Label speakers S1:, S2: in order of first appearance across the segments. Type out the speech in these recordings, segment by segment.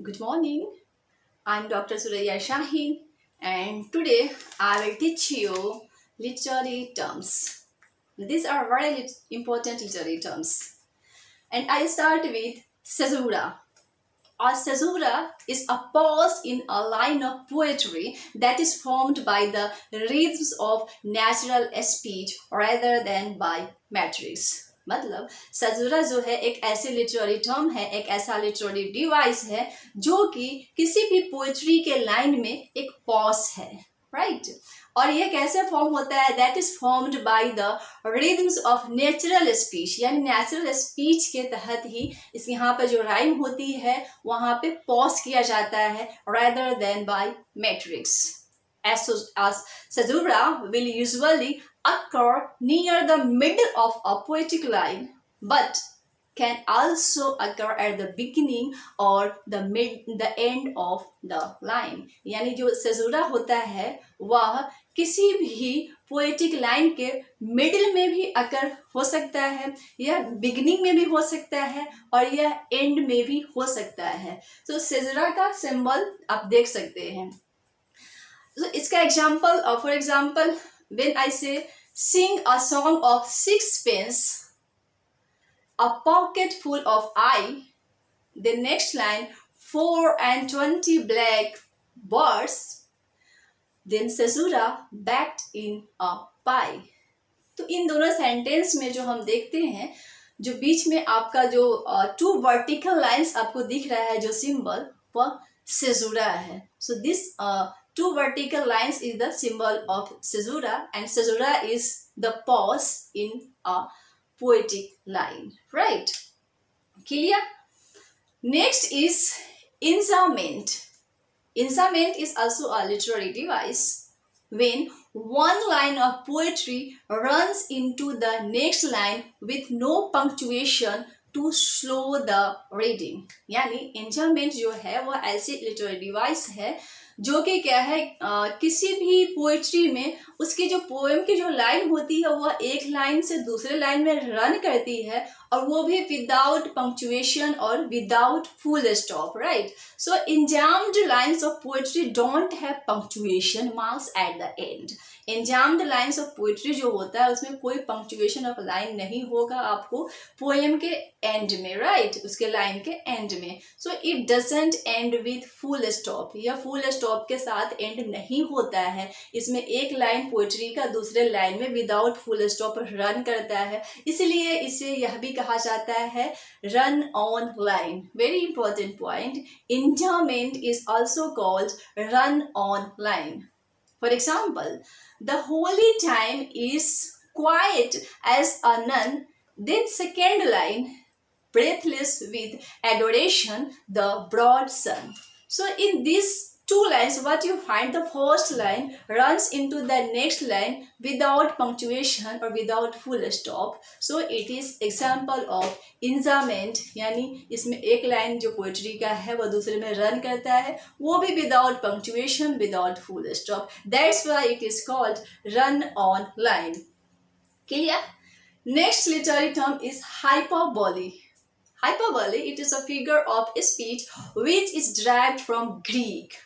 S1: Good morning. I'm Dr. Suraya Shaheen, and today I will teach you literary terms. These are very important literary terms. And I start with caesura. A caesura is a pause in a line of poetry that is formed by the rhythms of natural speech rather than by metrics. मतलब सजुरा जो है एक ऐसी literary term है, एक ऐसा literary device है जो कि किसी भी पोएट्री के लाइन में एक पॉज है, राइट और ये कैसे फॉर्म होता है? That is formed by the rhythms of natural speech, यानी नेचुरल स्पीच के तहत ही इस यहाँ पे जो राइम होती है वहां पे पॉज किया जाता है rather than by metrics. As caesura will usually occur near the middle of a poetic line, but can also occur at the beginning or the end of the line. यानी जो caesura होता है वह किसी भी पोएटिक लाइन के middle में भी अकर हो सकता है, यह बिगिनिंग में भी हो सकता है और यह एंड में भी हो सकता है. तो सेजरा का सिंबल आप देख सकते हैं. तो इसका example, for example, when I say sing a song of sixpence, a pocket full of eye, the next line 4 and 20 black birds, then caesura baked in a pie. तो इन दोनों सेंटेंस में जो हम देखते हैं, जो बीच में आपका जो टू वर्टिकल लाइंस आपको दिख रहा है, जो सिंबल वह caesura है. So this two vertical lines is the symbol of caesura, and caesura is the pause in a poetic line, right? Clear? Next is enjambment. Enjambment is also a literary device when one line of poetry runs into the next line with no punctuation to slow the reading. यानी enjambment जो है वह ऐसी literary device है जो कि क्या है, किसी भी पोएट्री में उसकी जो पोएम की जो लाइन होती है वह एक लाइन से दूसरे लाइन में रन करती है, और वो भी विदाउट पंक्चुएशन और without full stop, right. So enjambed lines of poetry don't have punctuation marks at the end. enjambed lines of poetry जो होता है उसमें कोई पंक्चुएशन ऑफ लाइन नहीं होगा आपको पोएम के एंड में, राइट, उसके लाइन के एंड में. So it doesn't and with full stop, या फुल स्टॉप के साथ एंड नहीं होता है. इसमें एक लाइन पोएट्री का दूसरे लाइन में विदाउट फुल स्टॉप रन करता है, इसलिए इसे यह भी कहा जाता है run on line. Very important point. enjambment is also called run on line. For example, the holy time is quiet as a nun, then second line, breathless with adoration, the broad sun. So in these two lines, what you find, the first line runs into the next line without punctuation or without full stop. So it is example of enjambment. यानी इसमें एक line जो poetry का है वह दूसरे में run करता है, वो भी without punctuation, without full stop. That's why it is called run on line. Clear? Next literary term is hyperbole. Hyperbole, it is a figure of speech which is derived from Greek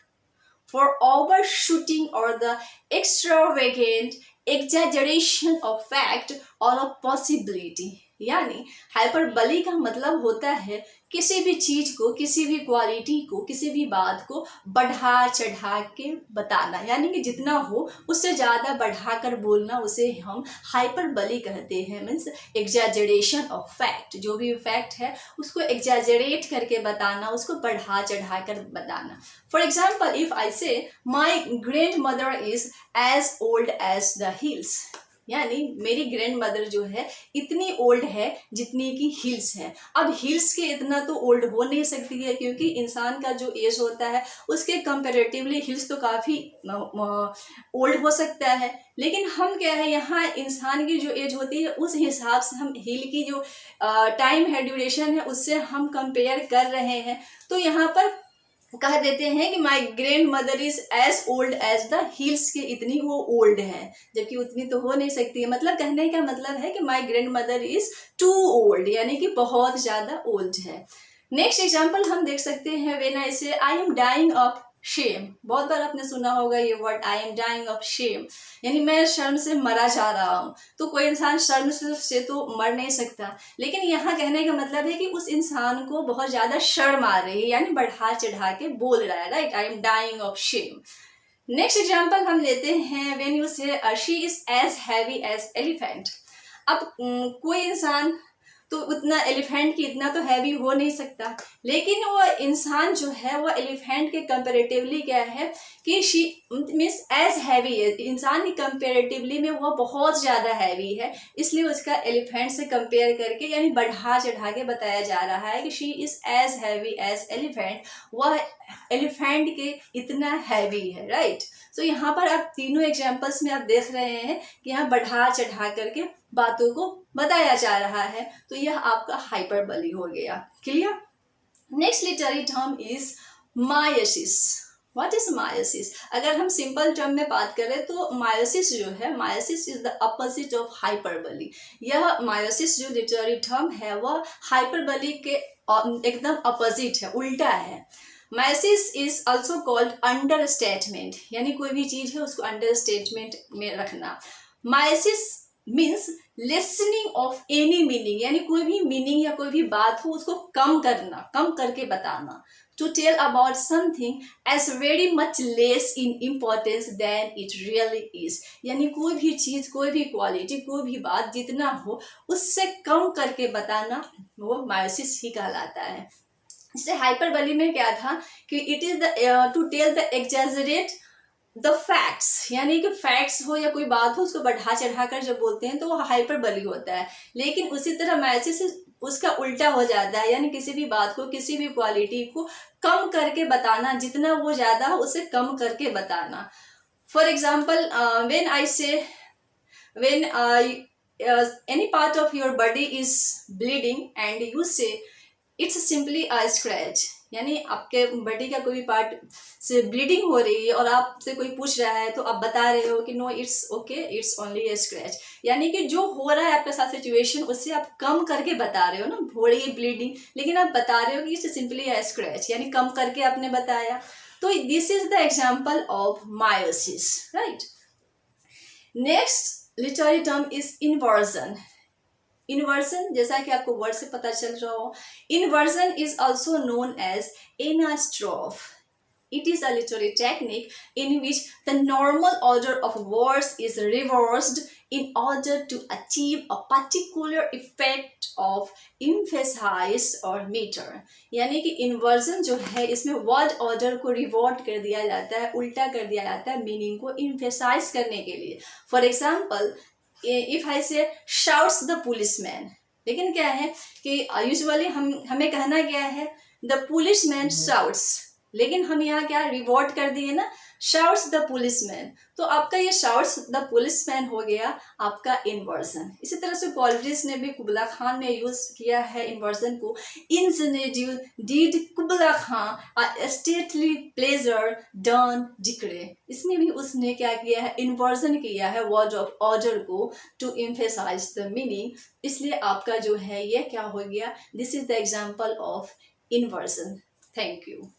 S1: for overshooting or the extravagant exaggeration of fact or a possibility. यानी hyperbole का मतलब होता है किसी भी चीज को, किसी भी क्वालिटी को, किसी भी बात को बढ़ा चढ़ा के बताना, यानी कि जितना हो उससे ज़्यादा बढ़ाकर बोलना, उसे हम हाइपरबली कहते हैं. मीन्स एग्जैजरेशन ऑफ फैक्ट, जो भी फैक्ट है उसको एग्जैजरेट करके बताना, उसको बढ़ा चढ़ा कर बताना. For example, if I say my grandmother is as old as the hills, यानी मेरी ग्रैंड मदर जो है इतनी ओल्ड है जितनी की हिल्स है. अब हिल्स के इतना तो ओल्ड हो नहीं सकती है, क्योंकि इंसान का जो एज होता है उसके कंपेरेटिवली हिल्स तो काफ़ी ओल्ड हो सकता है. लेकिन हम क्या है, यहाँ इंसान की जो एज होती है उस हिसाब से हम हिल की जो टाइम है, ड्यूरेशन है, उससे हम कंपेयर कर रहे हैं. तो यहाँ पर कह देते हैं कि my grandmother is as old as the hills, के इतनी वो ओल्ड है, जबकि उतनी तो हो नहीं सकती है. मतलब कहने का मतलब है कि my grandmother is too old, यानी कि बहुत ज़्यादा ओल्ड है. नेक्स्ट एग्जाम्पल हम देख सकते हैं when I say I am dying of shame. बहुत बार आपने सुना होगा ये word, I am dying of shame, यानी मैं शर्म से मरा जा रहा हूँ। तो कोई इंसान शर्म से तो मर नहीं सकता, लेकिन यहाँ कहने का मतलब है कि उस इंसान को बहुत ज़्यादा शर्म आ रही है, यानी बढ़ा चढ़ा के बोल रहा है, right, I am dying of shame. Next example हम लेते हैं when you say she is as heavy as elephant. अब कोई इंसान तो उतना एलिफेंट की इतना तो हैवी हो नहीं सकता, लेकिन वो इंसान जो है वो एलिफेंट के कंपेरेटिवली क्या है कि शी मीन्स एज हैवी है, इंसान की कंपेरेटिवली में वो बहुत ज़्यादा हैवी है, इसलिए उसका एलिफेंट से कंपेयर करके यानी बढ़ा चढ़ा के बताया जा रहा है कि she is as heavy as elephant, वह एलिफेंट के इतना हैवी है, राइट। सो यहाँ पर आप तीनों एग्जाम्पल्स में आप देख रहे हैं कि यहाँ बढ़ा चढ़ा करके बातों को बताया जा रहा है, तो यह आपका हाइपरबली हो गया। Clear. Next literary term is meiosis. What is meiosis? अगर हम सिंपल टर्म में बात करें तो मायोसिस जो है, meiosis is the opposite of hyperbole. यह मायोसिस जो लिटरेरी टर्म है वह हाइपरबली के एकदम अपोजिट है, उल्टा है। Meiosis is also called understatement, यानी कोई भी चीज है उसको अंडर स्टेटमेंट में रखना। Meiosis means lessening of any meaning, यानी कोई भी मीनिंग या कोई भी बात हो उसको कम करना, कम करके बताना। To tell about something as very much less in importance than it really is, यानी कोई भी चीज, कोई भी क्वालिटी, कोई भी बात जितना हो उससे कम करके बताना, वो मायोसिस ही कहलाता है। जैसे हाइपरबली में क्या था कि it is the to tell the exaggerate the facts, यानी कि फैक्ट्स हो या कोई बात हो उसको बढ़ा चढ़ा कर जब बोलते हैं तो वो हाइपरबली होता है। लेकिन उसी तरह मायोसिस उसका उल्टा हो जाता है, यानी किसी भी बात को, किसी भी क्वालिटी को कम करके बताना, जितना वो ज़्यादा हो उसे कम करके बताना। फॉर एग्जाम्पल व्हेन आई से when any part of your body is bleeding and you से इट्स सिंपली अ स्क्रैच, यानी आपके बॉडी का कोई पार्ट से ब्लीडिंग हो रही है और आपसे कोई पूछ रहा है तो आप बता रहे हो कि no it's okay, it's only a scratch, यानी कि जो हो रहा है आपके साथ सिचुएशन उससे आप कम करके बता रहे हो ना, हो रही है ब्लीडिंग लेकिन आप बता रहे हो कि इट्स सिंपली ए स्क्रैच, यानी कम करके आपने बताया। तो this is the example of meiosis, right. Next literary term is inversion. Inversion, जैसा कि आपको वर्ड से पता चल रहा हो, inversion is also known as anastrophe. It is a literary technique in which the normal order of words is reversed in order to achieve a particular effect of emphasis or meter. यानी कि inversion जो है इसमें word order को revert कर दिया जाता है, उल्टा कर दिया जाता है मीनिंग को emphasize करने के लिए। For example, if I say shouts the policeman, लेकिन क्या है कि यूजुअली हमें कहना क्या है, the policeman shouts, लेकिन हम यहाँ क्या रिवॉर्ड कर दिए ना, शाउट्स द पुलिसमैन, तो आपका ये शाउट्स द पुलिसमैन हो गया आपका इन्वर्जन। इसी तरह से कॉलरिज ने भी कुबला खान में यूज किया है इन्वर्जन को। In Xanadu did Kubla Khan a stately pleasure dome decree, इसमें भी उसने क्या किया है, इन्वर्जन किया है वर्ड ऑफ ऑर्डर को टू एम्फेसाइज द मीनिंग, इसलिए आपका जो है ये क्या हो गया, this is the example of inversion. Thank you.